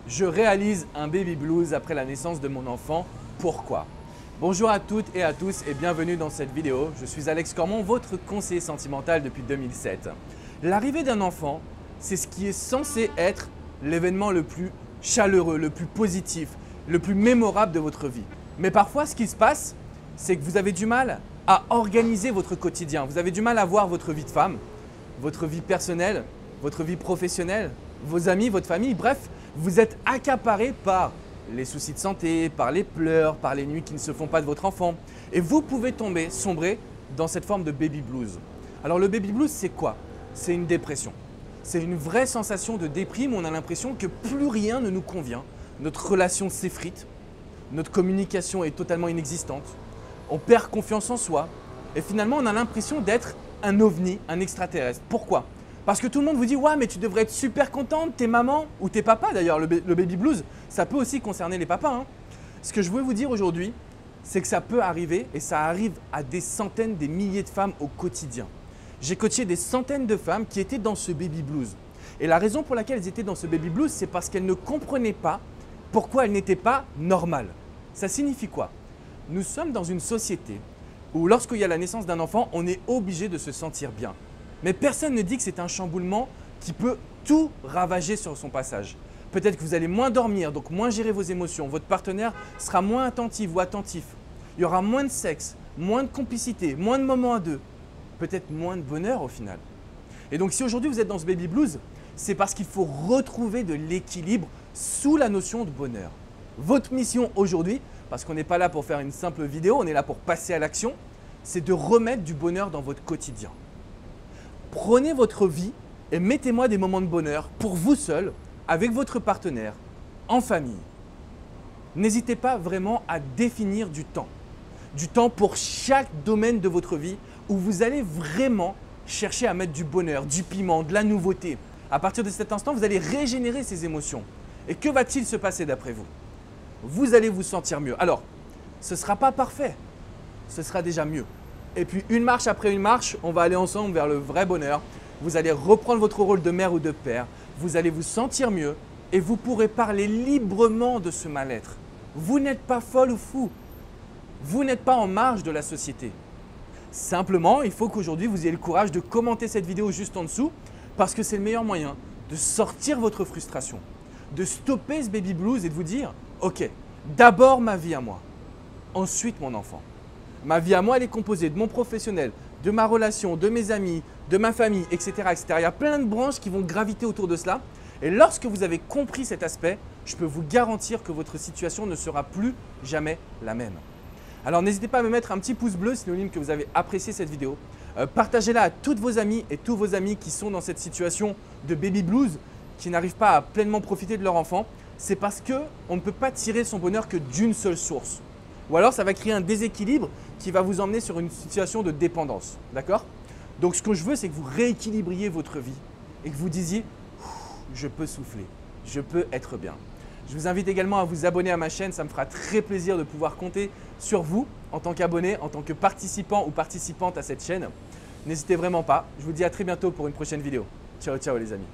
Je réalise un baby blues après la naissance de mon enfant. Pourquoi? Bonjour à toutes et à tous et bienvenue dans cette vidéo. Je suis Alex Cormon, votre conseiller sentimental depuis 2007. L'arrivée d'un enfant, c'est ce qui est censé être l'événement le plus chaleureux, le plus positif, le plus mémorable de votre vie. Mais parfois, ce qui se passe, c'est que vous avez du mal à organiser votre quotidien. Vous avez du mal à voir votre vie de femme, votre vie personnelle, votre vie professionnelle, vos amis, votre famille, bref, vous êtes accaparé par les soucis de santé, par les pleurs, par les nuits qui ne se font pas de votre enfant. Et vous pouvez sombrer dans cette forme de baby blues. Alors le baby blues, c'est quoi? C'est une dépression. C'est une vraie sensation de déprime où on a l'impression que plus rien ne nous convient. Notre relation s'effrite, notre communication est totalement inexistante, on perd confiance en soi et finalement on a l'impression d'être un ovni, un extraterrestre. Pourquoi? Parce que tout le monde vous dit « Ouais, mais tu devrais être super contente, t'es maman ou t'es papa d'ailleurs. » Le baby blues, ça peut aussi concerner les papas, hein. Ce que je veux vous dire aujourd'hui, c'est que ça peut arriver et ça arrive à des centaines, des milliers de femmes au quotidien. J'ai coaché des centaines de femmes qui étaient dans ce baby blues. Et la raison pour laquelle elles étaient dans ce baby blues, c'est parce qu'elles ne comprenaient pas pourquoi elles n'étaient pas normales. Ça signifie quoi? Nous sommes dans une société où lorsqu'il y a la naissance d'un enfant, on est obligé de se sentir bien. Mais personne ne dit que c'est un chamboulement qui peut tout ravager sur son passage. Peut-être que vous allez moins dormir, donc moins gérer vos émotions. Votre partenaire sera moins attentif ou attentif. Il y aura moins de sexe, moins de complicité, moins de moments à deux. Peut-être moins de bonheur au final. Et donc si aujourd'hui vous êtes dans ce baby blues, c'est parce qu'il faut retrouver de l'équilibre sous la notion de bonheur. Votre mission aujourd'hui, parce qu'on n'est pas là pour faire une simple vidéo, on est là pour passer à l'action, c'est de remettre du bonheur dans votre quotidien. Prenez votre vie et mettez-moi des moments de bonheur pour vous seul, avec votre partenaire, en famille. N'hésitez pas vraiment à définir du temps pour chaque domaine de votre vie où vous allez vraiment chercher à mettre du bonheur, du piment, de la nouveauté. À partir de cet instant, vous allez régénérer ces émotions. Et que va-t-il se passer d'après vous? Vous allez vous sentir mieux. Alors, ce ne sera pas parfait, ce sera déjà mieux. Et puis une marche après une marche, on va aller ensemble vers le vrai bonheur. Vous allez reprendre votre rôle de mère ou de père, vous allez vous sentir mieux et vous pourrez parler librement de ce mal-être. Vous n'êtes pas folle ou fou, vous n'êtes pas en marge de la société. Simplement, il faut qu'aujourd'hui vous ayez le courage de commenter cette vidéo juste en dessous parce que c'est le meilleur moyen de sortir votre frustration, de stopper ce baby blues et de vous dire « Ok, d'abord ma vie à moi, ensuite mon enfant. Ma vie à moi, elle est composée de mon professionnel, de ma relation, de mes amis, de ma famille, etc., etc. » Il y a plein de branches qui vont graviter autour de cela. Et lorsque vous avez compris cet aspect, je peux vous garantir que votre situation ne sera plus jamais la même. Alors n'hésitez pas à me mettre un petit pouce bleu, synonyme que vous avez apprécié cette vidéo. Partagez-la à toutes vos amies et tous vos amis qui sont dans cette situation de baby blues, qui n'arrivent pas à pleinement profiter de leur enfant. C'est parce qu'on ne peut pas tirer son bonheur que d'une seule source. Ou alors ça va créer un déséquilibre qui va vous emmener sur une situation de dépendance. D'accord? Donc ce que je veux, c'est que vous rééquilibriez votre vie et que vous disiez « Je peux souffler, je peux être bien ». Je vous invite également à vous abonner à ma chaîne, ça me fera très plaisir de pouvoir compter sur vous en tant qu'abonné, en tant que participant ou participante à cette chaîne. N'hésitez vraiment pas, je vous dis à très bientôt pour une prochaine vidéo. Ciao, ciao les amis.